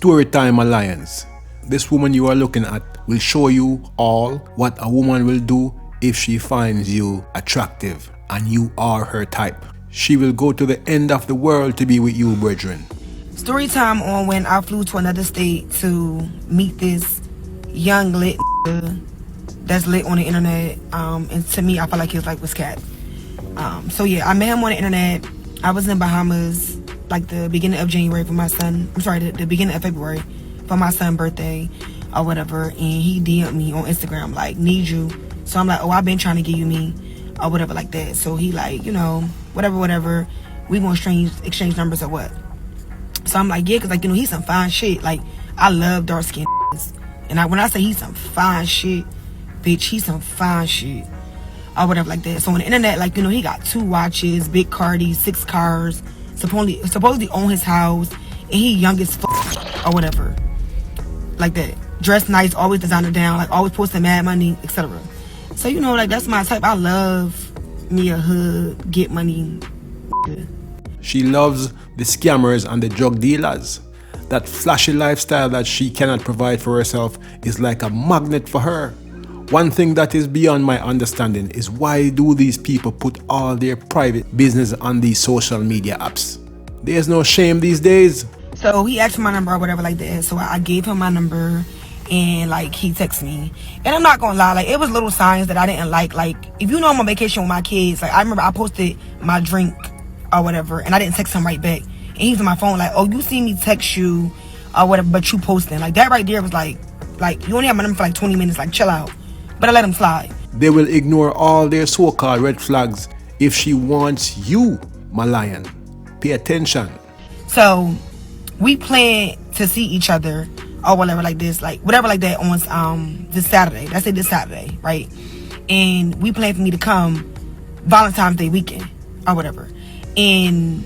Storytime Alliance. This woman you are looking at will show you all what a woman will do if she finds you attractive and you are her type. She will go to the end of the world to be with you, brethren. Story time on when I flew to another state to meet this young lit that's lit on the internet. And to me, I felt like he was cat. So yeah, I met him on the internet. I was in Bahamas like the beginning of January for my son. I'm sorry, the beginning of February for my son's birthday or whatever. And he DM'd me on Instagram like, need you. So I'm like, oh, I've been trying to give you me or whatever like that. So he like, you know, whatever. We gonna exchange numbers or what? So I'm like, yeah, cause like, you know, he's some fine shit. Like, I love dark skinned and when I say he's some fine shit, bitch, he's some fine shit or whatever like that. So on the internet, like, you know, he got 2 watches, big Cardi, 6 cars, supposedly own his house, and he young as fuck or whatever like that. Dressed nice, always designer down, like always posting mad money, etc. So, you know, like, that's my type. I love me a hood, get money. She loves the scammers and the drug dealers. That flashy lifestyle that she cannot provide for herself is like a magnet for her. One thing that is beyond my understanding is why do these people put all their private business on these social media apps? There's no shame these days. So he asked for my number or whatever like that. So I gave him my number and like he texted me. And I'm not gonna lie, like it was little signs that I didn't like. Like if you know I'm on vacation with my kids, like I remember I posted my drink or whatever and I didn't text him right back. And he was on my phone like, oh, you see me text you or whatever, but you posting. Like that right there was like you only have my number for like 20 minutes, like chill out. But I let him slide. They will ignore all their so-called red flags if she wants you, my lion. Pay attention. So we plan to see each other or whatever like this, like whatever like that on this Saturday. Let's say this Saturday, right? And we plan for me to come Valentine's Day weekend or whatever. And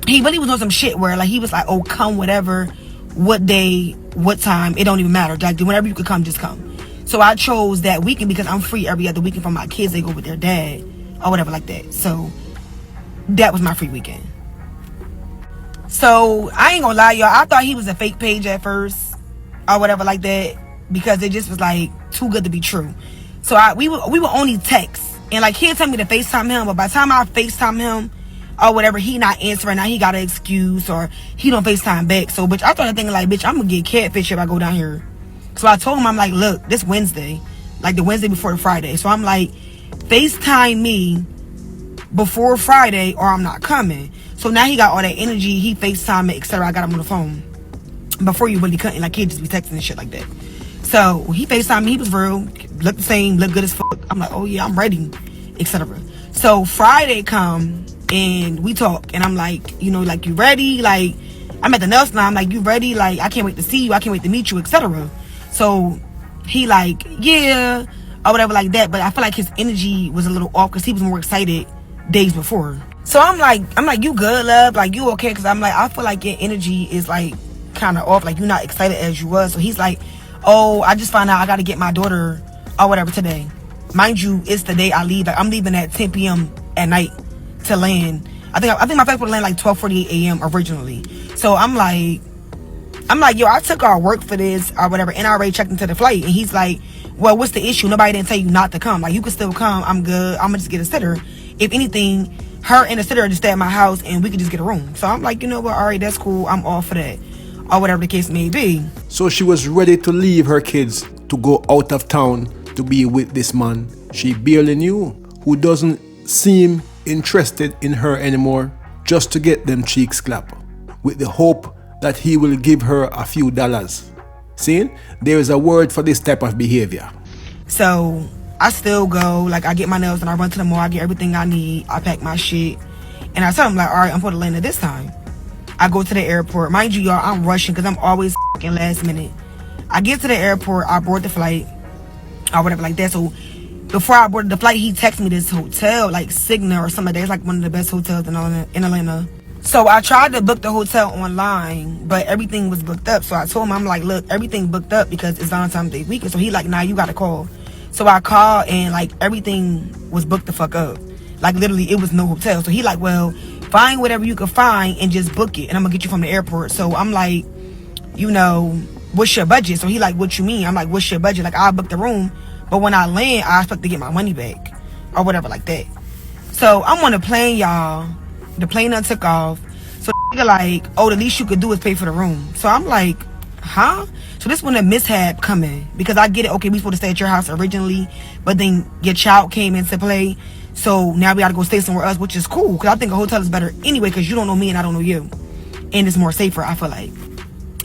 he really was on some shit where like he was like, oh, come whatever, what day, what time, it don't even matter. Like whenever you could come, just come. So I chose that weekend because I'm free every other weekend for my kids. They go with their dad or whatever like that. So that was my free weekend. So I ain't gonna lie, y'all. I thought he was a fake page at first or whatever like that because it just was like too good to be true. So we would only text and like he'd tell me to FaceTime him, but by the time I FaceTime him or whatever, he not answering. Now he got an excuse or he don't FaceTime back. So bitch, I started thinking like, bitch, I'm gonna get catfish if I go down here. So I told him, I'm like, look, this Wednesday, like the Wednesday before the Friday. So I'm like, FaceTime me before Friday or I'm not coming. So now he got all that energy. He FaceTime me, etc. I got him on the phone. Before you really couldn't, like, he'd just be texting and shit like that. So he FaceTime me. He was real. Looked the same. Looked good as fuck. I'm like, oh yeah, I'm ready, etc. So Friday come and we talk. And I'm like, you know, like, you ready? Like, I'm at the nail salon. I'm like, you ready? Like, I can't wait to see you. I can't wait to meet you, etc. So he like, yeah, or whatever like that. But I feel like his energy was a little off because he was more excited days before. So I'm like, you good, love? Like, you okay? Because I'm like, I feel like your energy is like kind of off. Like, you're not excited as you was. So he's like, oh, I just found out I got to get my daughter or whatever today. Mind you, it's the day I leave. Like, I'm leaving at 10 p.m. at night to land. I think my flight would land like 12:48 a.m. originally. So I'm like, yo, I took our work for this or whatever, and I already checked into the flight. And he's like, well, what's the issue? Nobody didn't tell you not to come. Like, you can still come. I'm good. I'm gonna just get a sitter. If anything, her and the sitter just stay at my house, and we could just get a room. So I'm like, you know what? All right, that's cool. I'm all for that, or whatever the case may be. So she was ready to leave her kids to go out of town to be with this man she barely knew, who doesn't seem interested in her anymore, just to get them cheeks clapped, with the hope that he will give her a few dollars. See, there is a word for this type of behavior. So I still go, like, I get my nails and I run to the mall, I get everything I need, I pack my shit, and I tell him like, all right, I'm for the land at this time. I go to the airport. Mind you, y'all, I'm rushing because I'm always fucking last minute. I get to the airport, I board the flight or whatever like that. So before I boarded the flight, he texted me this hotel, like Cigna or something like that. It's like one of the best hotels in Atlanta. So I tried to book the hotel online, but everything was booked up. So I told him, I'm like, look, everything booked up because it's Valentine's Day weekend. So he like, nah, you gotta call. So I called and like everything was booked the fuck up. Like literally it was no hotel. So he like, well, find whatever you can find and just book it and I'm gonna get you from the airport. So I'm like, you know, what's your budget? So he like, what you mean? I'm like, what's your budget? Like, I'll book the room, but when I land, I expect to get my money back or whatever like that. So I'm on the plane, y'all. The plane done took off. So nigga like, oh, the least you could do is pay for the room. So I'm like, huh? So this when the mishap come in. Because I get it, okay, we supposed to stay at your house originally, but then your child came into play. So now we gotta go stay somewhere else, which is cool. Because I think a hotel is better anyway, because you don't know me and I don't know you. And it's more safer, I feel like.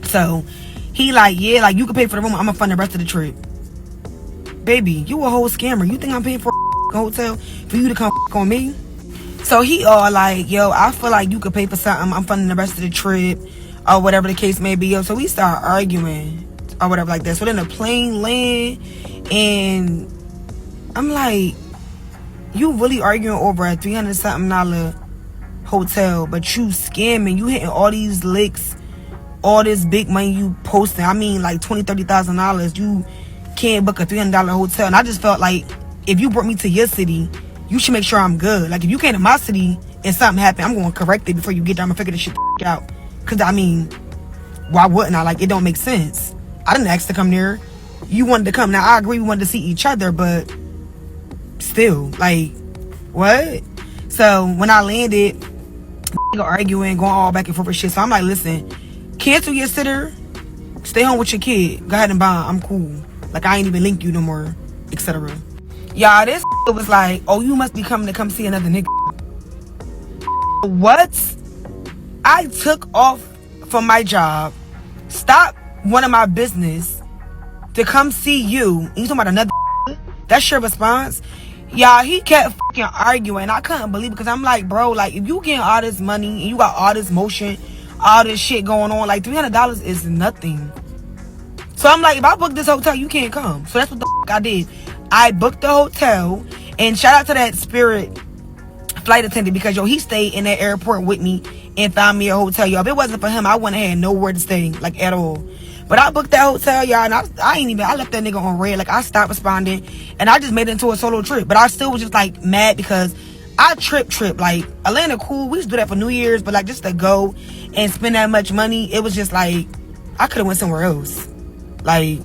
So he like, yeah, like you can pay for the room, I'm gonna fund the rest of the trip. Baby, you a whole scammer. You think I'm paying for a hotel for you to come on me? So he all like, yo, I feel like you could pay for something, I'm funding the rest of the trip, or whatever the case may be. Yo, so we start arguing or whatever like that. So then the plane land, and I'm like, you really arguing over a $300-something hotel, but you scamming, you hitting all these licks, all this big money you posting. I mean, like $20,000-$30,000. You can't book a $300 hotel. And I just felt like, if you brought me to your city, you should make sure I'm good. Like, if you came to my city and something happened, I'm going to correct it before you get there. I'm going to figure this shit out. Because, I mean, why wouldn't I? Like, it don't make sense. I didn't ask to come there. You wanted to come. Now, I agree we wanted to see each other, but still, like, what? So, when I landed, arguing, going all back and forth and shit. So, I'm like, listen, cancel your sitter. Stay home with your kid. Go ahead and buy. I'm cool. Like, I ain't even link you no more, etc. Y'all, this was like, oh, you must be coming to come see another nigga. What? I took off from my job, stopped one of my business to come see you. And you talking about another? That's your response? Y'all, he kept fucking arguing. I couldn't believe it, because I'm like, bro, like, if you getting all this money and you got all this motion, all this shit going on, like, $300 is nothing. So I'm like, if I book this hotel, you can't come. So that's what the fuck I did. I booked the hotel, and shout out to that Spirit flight attendant, because yo, he stayed in that airport with me and found me a hotel. Yo, if it wasn't for him, I wouldn't have had nowhere to stay, like, at all. But I booked that hotel, y'all, and I left that nigga on red. Like, I stopped responding, and I just made it into a solo trip. But I still was just like mad, because I trip. Like, Atlanta cool, we used to do that for New Year's, but like, just to go and spend that much money, it was just like, I could have went somewhere else. Like,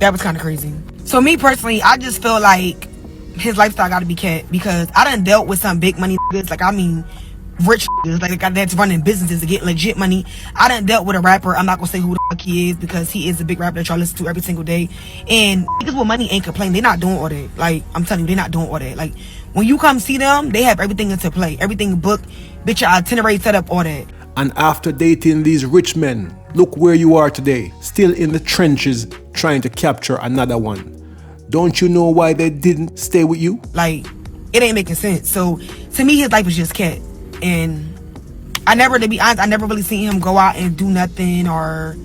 that was kind of crazy. So me personally, I just feel like his lifestyle got to be kept, because I done dealt with some big money niggas. Like, I mean, rich niggas, like, that's running businesses to get legit money. I done dealt with a rapper. I'm not gonna say who the fuck he is, because he is a big rapper that y'all listen to every single day. And niggas with money ain't complaining. They not doing all that. Like, I'm telling you, they not doing all that. Like, when you come see them, they have everything into play, everything booked, bitch, your itinerary set up, all that. And after dating these rich men, look where you are today, still in the trenches trying to capture another one. Don't you know why they didn't stay with you? Like, it ain't making sense. So to me, his life was just cat. And to be honest, I never really seen him go out and do nothing or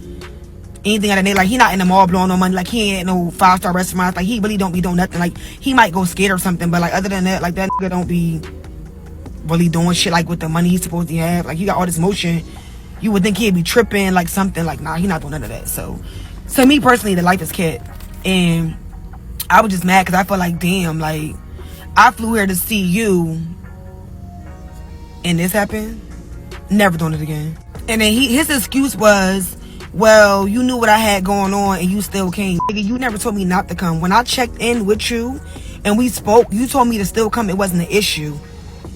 anything like that. Like, he not in the mall blowing no money. Like, he ain't no 5-star restaurants. Like, he really don't be doing nothing. Like, he might go skate or something, but like, other than that, like, that nigga don't be really doing shit like with the money he's supposed to have. Like, he got all this motion. You would think he'd be tripping, like something. Like, nah, he not doing none of that. So to me personally, the life is cat. And I was just mad, because I felt like, damn, like, I flew here to see you, and this happened. Never doing it again. And then his excuse was, well, you knew what I had going on and you still came. Nigga, you never told me not to come. When I checked in with you and we spoke, you told me to still come. It wasn't an issue.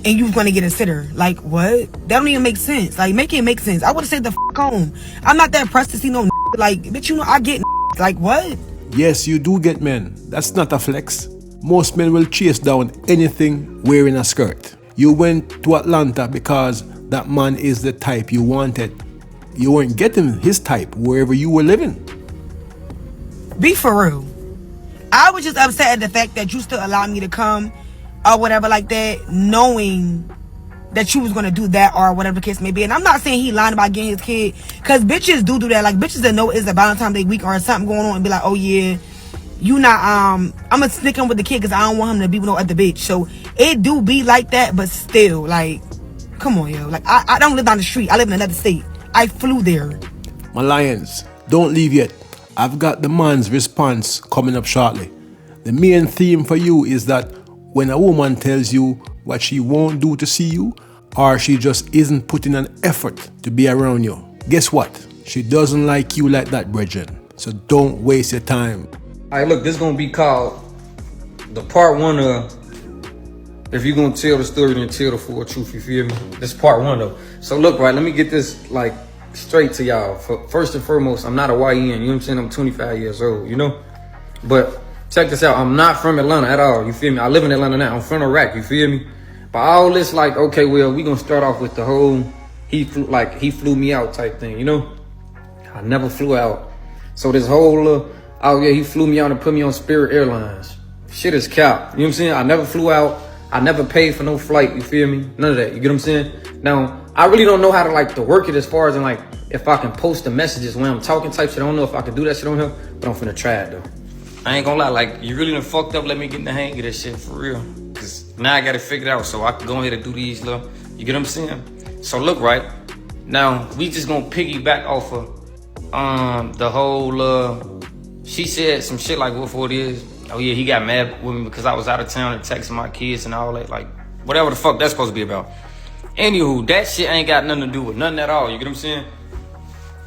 And you was going to get a sitter. Like, what? That don't even make sense. Like, make it make sense. I would have said the fuck home. I'm not that pressed to see no like, bitch, you know, I get like, what? Yes, you do get men. That's not a flex. Most men will chase down anything wearing a skirt. You went to Atlanta because that man is the type you wanted. You weren't getting his type wherever you were living. Be for real. I was just upset at the fact that you still allowed me to come or whatever like that, knowing that you was gonna do that or whatever the case may be. And I'm not saying he lying about getting his kid, because bitches do that. Like, bitches that know it's a Valentine's Day week or something going on and be like, oh yeah, you not, I'm gonna sneak him with the kid because I don't want him to be with no other bitch. So it do be like that, but still, like, come on, yo. Like, I don't live down the street. I live in another state. I flew there. My lions, don't leave yet. I've got the man's response coming up shortly. The main theme for you is that when a woman tells you what she won't do to see you, or she just isn't putting an effort to be around you, guess what? She doesn't like you like that, Bridget. So don't waste your time. All right, look, this is gonna be called the part one of, if you're gonna tell the story, then tell the full truth, you feel me? This is part one though. So look, right, let me get this like straight to y'all. First and foremost, I'm not a YN, you know what I'm saying? I'm 25 years old, you know? But check this out, I'm not from Atlanta at all, you feel me? I live in Atlanta now, I'm from Iraq, you feel me? But all this like, okay, well, we gonna start off with the whole, he flew me out type thing, you know? I never flew out. So this whole, oh yeah, he flew me out and put me on Spirit Airlines. Shit is cap, you know what I'm saying? I never flew out. I never paid for no flight, you feel me? None of that, you get what I'm saying? Now, I really don't know how to like to work it as far as in like, if I can post the messages when I'm talking type shit. I don't know if I can do that shit on here, but I'm finna try it though. I ain't gonna lie, like, you really done fucked up, let me get in the hang of this shit for real. Cause now I gotta figure it out so I can go ahead and do these little, you get what I'm saying? So look, right, now we just gonna piggyback off of the whole, she said some shit like what it is. Oh yeah, he got mad with me because I was out of town and texting my kids and all that, like, whatever the fuck that's supposed to be about. Anywho, that shit ain't got nothing to do with nothing at all, you get what I'm saying?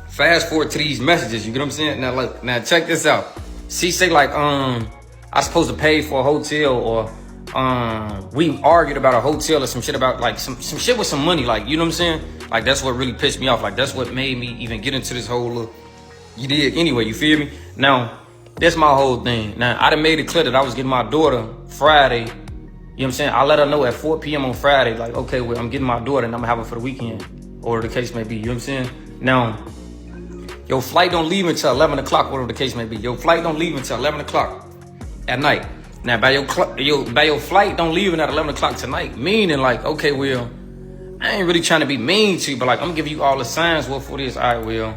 Fast forward to these messages, you get what I'm saying? Now look, now check this out. She say like, I supposed to pay for a hotel, or we argued about a hotel or some shit about like some shit with some money, like, you know what I'm saying? Like, that's what really pissed me off. Like, that's what made me even get into this whole you did anyway, you feel me? Now, that's my whole thing. Now, I done made it clear that I was getting my daughter Friday. You know what I'm saying? I let her know at 4 p.m. on Friday, like, okay, well, I'm getting my daughter and I'm gonna have her for the weekend, or the case may be, you know what I'm saying? Now, your flight don't leave until 11 o'clock, whatever the case may be. Your flight don't leave until 11 o'clock at night. Now, by your flight don't leave at 11 o'clock tonight, meaning like, okay, well, I ain't really trying to be mean to you, but like, I'm gonna give you all the signs, what for this, all right, well.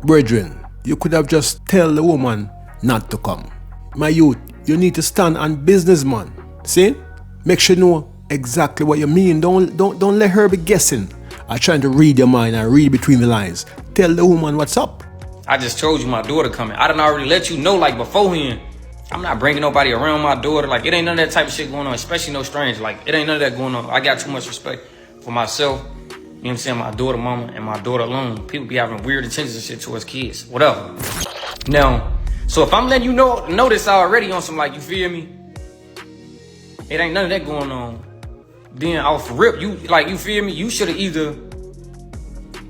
Brethren, you could have just tell the woman not to come. My youth, you need to stand on business, man. See? Make sure you know exactly what you mean. Don't let her be guessing. I'm trying to read your mind and read between the lines. Tell the woman what's up. I just told you my daughter coming. I done already let you know, like, beforehand. I'm not bringing nobody around my daughter. Like, it ain't none of that type of shit going on, especially no stranger. Like, it ain't none of that going on. I got too much respect for myself, you know what I'm saying, my daughter mama and my daughter alone. People be having weird intentions and shit towards kids, whatever. Now, so if I'm letting you know this already on some, like, you feel me? It ain't none of that going on. Then off rip, you, like, you feel me? You should have either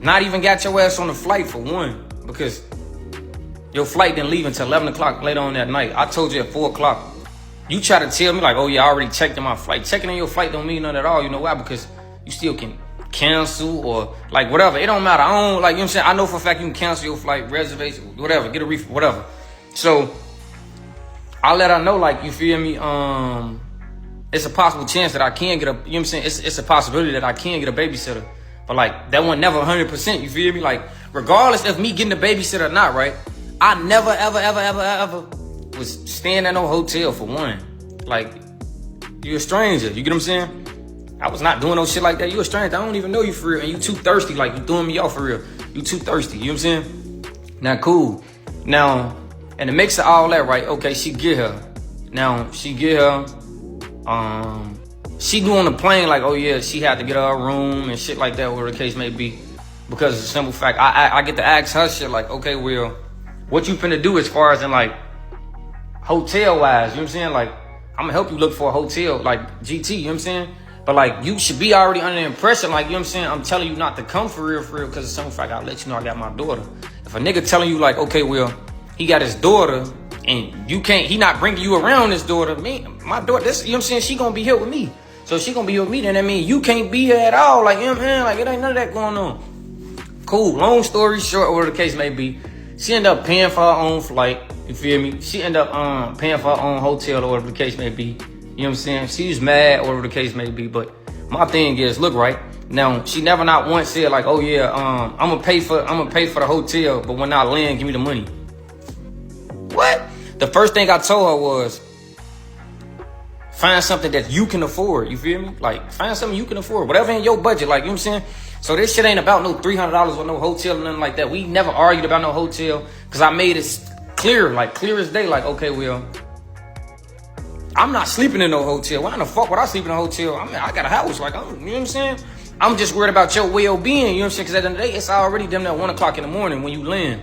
not even got your ass on the flight for one, because your flight didn't leave until 11 o'clock later on that night. I told you at 4 o'clock. You try to tell me like, oh yeah, I already checked in my flight. Checking in your flight don't mean nothing at all. You know why? Because you still can cancel or like whatever. It don't matter. I don't, like, you know what I'm saying? I know for a fact you can cancel your flight, reservation, whatever, get a refund, whatever. So I let her know, like, you feel me? It's a possible chance that I can get a, you know what I'm saying? It's a possibility that I can get a babysitter. But like, that one never 100%, you feel me? Like, regardless of me getting a babysitter or not, right? I never, ever was staying at no hotel for one. Like, you a stranger, you get what I'm saying? I was not doing no shit like that. You a stranger, I don't even know you for real. And you too thirsty, like, you throwing me off for real. You too thirsty, you know what I'm saying? Now, cool. Now, in the mix of all that, right? Okay, she get her. Now, she get her. She knew on the plane, like, oh yeah, she had to get her a room and shit like that, whatever the case may be. Because of the simple fact, I get to ask her shit like, okay, well, what you finna do as far as in like, hotel-wise, you know what I'm saying? Like, I'm gonna help you look for a hotel, like GT, you know what I'm saying? But like, you should be already under the impression, like, you know what I'm saying? I'm telling you not to come for real, because of the simple fact, I'll let you know I got my daughter. If a nigga telling you like, okay, well, he got his daughter, and you can't, he not bringing you around his daughter, my daughter, this, you know what I'm saying? She gonna be here with me. So she gonna be with me, then that means you can't be here at all. Like, you know what I'm saying? Like, it ain't none of that going on. Cool, long story short, whatever the case may be, she ended up paying for her own flight, you feel me? She ended up paying for her own hotel or whatever the case may be. You know what I'm saying? She's mad or whatever the case may be, but my thing is, look, right? Now, she never not once said like, oh yeah, I'm gonna pay for the hotel, but when I land, give me the money. What? The first thing I told her was, find something that you can afford, you feel me? Like, find something you can afford, whatever in your budget, like, you know what I'm saying? So this shit ain't about no $300 or no hotel or nothing like that. We never argued about no hotel, because I made it clear, like clear as day, like, okay, well, I'm not sleeping in no hotel. Why in the fuck would I sleep in a hotel? I mean, I got a house, like, you know what I'm saying? I'm just worried about your well-being, you know what I'm saying? Because at the end of the day, it's already damn near 1 o'clock in the morning when you land.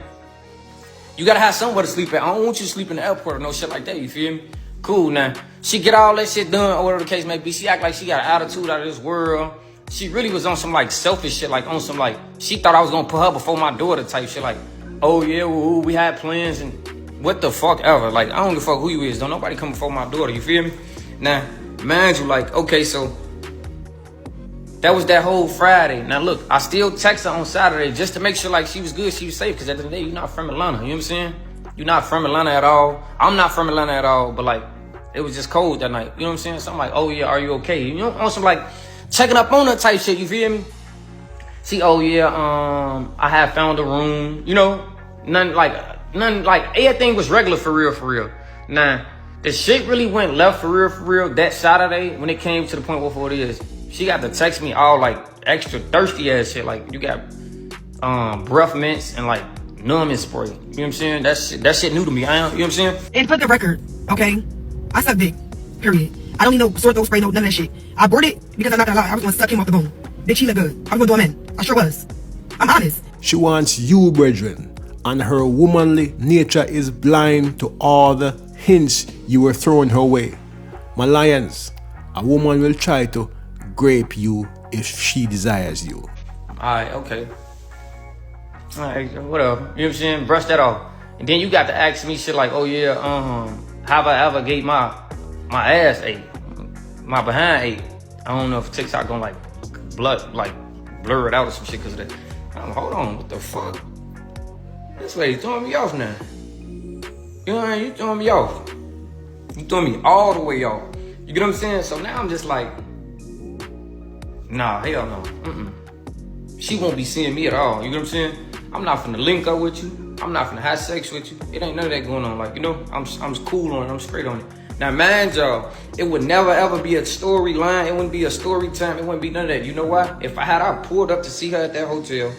You gotta have somewhere to sleep at. I don't want you to sleep in the airport or no shit like that, you feel me? Cool, now. She get all that shit done, or whatever the case may be. She act like she got an attitude out of this world. She really was on some, like, selfish shit, like, on some, like, she thought I was gonna put her before my daughter type shit, like, oh, yeah, well, we had plans, and what the fuck ever. Like, I don't give a fuck who you is. Don't nobody come before my daughter, you feel me? Now, mind you, like, okay, so that was that whole Friday. Now, look, I still text her on Saturday just to make sure, like, she was good, she was safe, because at the end of the day, you're not from Atlanta, you know what I'm saying? You're not from Atlanta at all. I'm not from Atlanta at all, but, like, it was just cold that night, you know what I'm saying? So I'm like, oh, yeah, are you okay? You know, on some, like, checking up on her type shit, you feel me? See, oh, yeah, I had found a room, you know? Nothing, like, everything was regular for real. Now, the shit really went left for real that Saturday when it came to the point what it is. She got to text me all, like, extra thirsty ass shit. Like, you got breath mints and, like, numbing spray. You know what I'm saying? That shit new to me. You know what I'm saying? And put the record, okay? I suck dick. Period. I don't need no sore throat spray, no none of that shit. I bought it because I'm not gonna lie, I was gonna suck him off the bone. Bitch, he look good. I was gonna do him in. I sure was. I'm honest. She wants you, brethren, and her womanly nature is blind to all the hints you were throwing her way. My lions, a woman will try to grape you if she desires you. Alright, okay. Alright, whatever. You know what I'm saying? Brush that off. And then you got to ask me shit like, oh yeah, have I ever gave my ass ate? My behind ate? I don't know if TikTok gonna like blur it out or some shit because of that. Hold on, what the fuck? This lady's throwing me off now. You know what I mean? You throwing me off. You throwing me all the way off. You get what I'm saying? So now I'm just like, nah, hell no. She won't be seeing me at all. You know what I'm saying? I'm not finna link up with you. I'm not finna have sex with you. It ain't none of that going on. Like, you know, I'm cool on it. I'm straight on it. Now, mind y'all, it would never ever be a storyline. It wouldn't be a story time. It wouldn't be none of that. You know why? If I pulled up to see her at that hotel,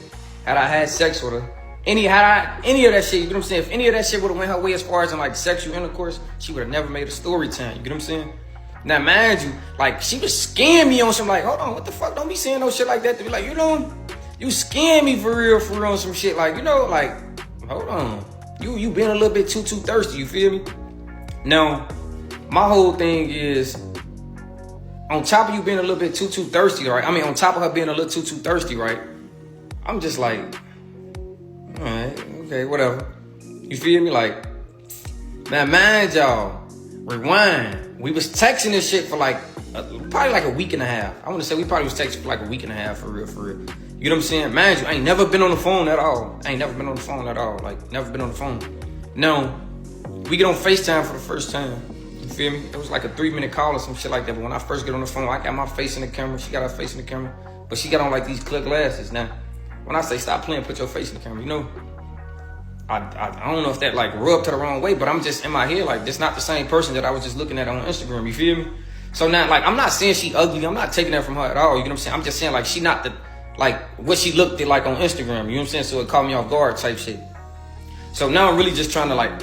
had I had sex with her, any of that shit, you know what I'm saying? If any of that shit would have went her way as far as in like sexual intercourse, she would have never made a story time. You get what I'm saying? Now, mind you, like, she was scaring me on some, like, hold on, what the fuck? Don't be saying no shit like that to be like, you know, you scaring me for real on some shit. Like, you know, like, hold on. You been a little bit too thirsty, you feel me? Now, my whole thing is, on top of you being a little bit too thirsty, right? I mean, on top of her being a little too thirsty, right? I'm just like, all right, okay, whatever. You feel me? Like, now, mind y'all, rewind. We was texting this shit for like, probably like a week and a half. I want to say we probably was texting for like a week and a half for real. You know what I'm saying? Mind you, I ain't never been on the phone at all. Like, never been on the phone. No, we get on FaceTime for the first time. You feel me? It was like a 3-minute call or some shit like that. But when I first get on the phone, I got my face in the camera. She got her face in the camera. But she got on like these clear glasses. Now, when I say stop playing, put your face in the camera, you know? I don't know if that like rubbed her the wrong way, but I'm just in my head like this not the same person that I was just looking at on Instagram, you feel me? So now, like, I'm not saying she ugly, I'm not taking that from her at all, you know what I'm saying? I'm just saying like she not the, like, what she looked at like on Instagram, you know what I'm saying? So it caught me off guard type shit. So now I'm really just trying to like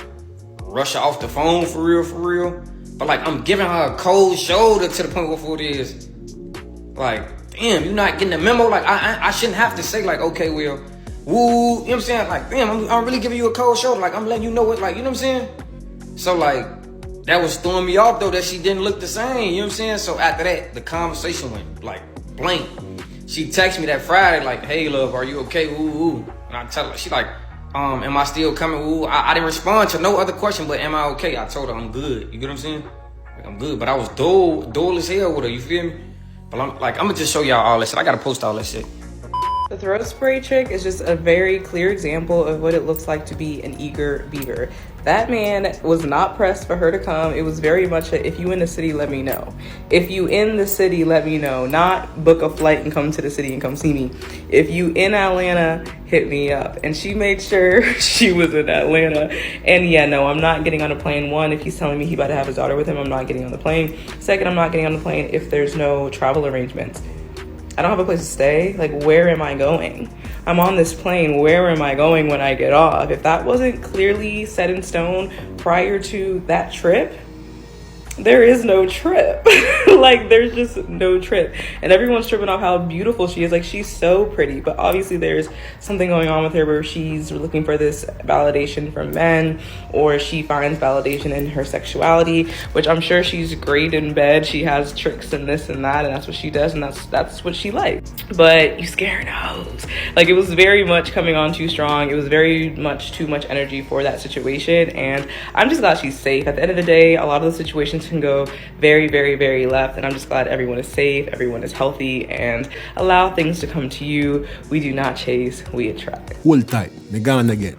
rush her off the phone for real. But like I'm giving her a cold shoulder to the point where it is like, damn, you not getting the memo? Like I shouldn't have to say like, okay, well, woo, you know what I'm saying? Like, damn, I'm really giving you a cold shoulder. Like, I'm letting you know what, like, you know what I'm saying? So, like, that was throwing me off, though, that she didn't look the same, you know what I'm saying? So, after that, the conversation went, like, blank. She texted me that Friday, like, hey, love, are you okay? Woo. And I tell her, she like, am I still coming? Woo. I didn't respond to no other question, but am I okay? I told her I'm good. You get what I'm saying? Like, I'm good. But I was dull as hell with her, you feel me? But I'm going to just show y'all all that shit. I got to post all that shit. The throat spray chick is just a very clear example of what it looks like to be an eager beaver. That man was not pressed for her to come. It was very much a, if you in the city, let me know. If you in the city, let me know. Not book a flight and come to the city and come see me. If you in Atlanta, hit me up. And she made sure she was in Atlanta. And yeah, no, I'm not getting on a plane. One, if he's telling me he about to have his daughter with him, I'm not getting on the plane. Second, I'm not getting on the plane if there's no travel arrangements. I don't have a place to stay. Like, where am I going? I'm on this plane. Where am I going when I get off? If that wasn't clearly set in stone prior to that trip, there is no trip. Like, there's just no trip. And everyone's tripping off how beautiful she is. Like, she's so pretty. But obviously, there's something going on with her where she's looking for this validation from men, or she finds validation in her sexuality, which I'm sure she's great in bed. She has tricks and this and that, and that's what she does, and that's what she likes. But you scare her nose. Like, it was very much coming on too strong. It was very much too much energy for that situation. And I'm just glad she's safe. At the end of the day, a lot of the situations can go very, very, very left, and I'm just glad everyone is safe, everyone is healthy, and allow things to come to you. We do not chase, we attract. Hold tight, me gone again.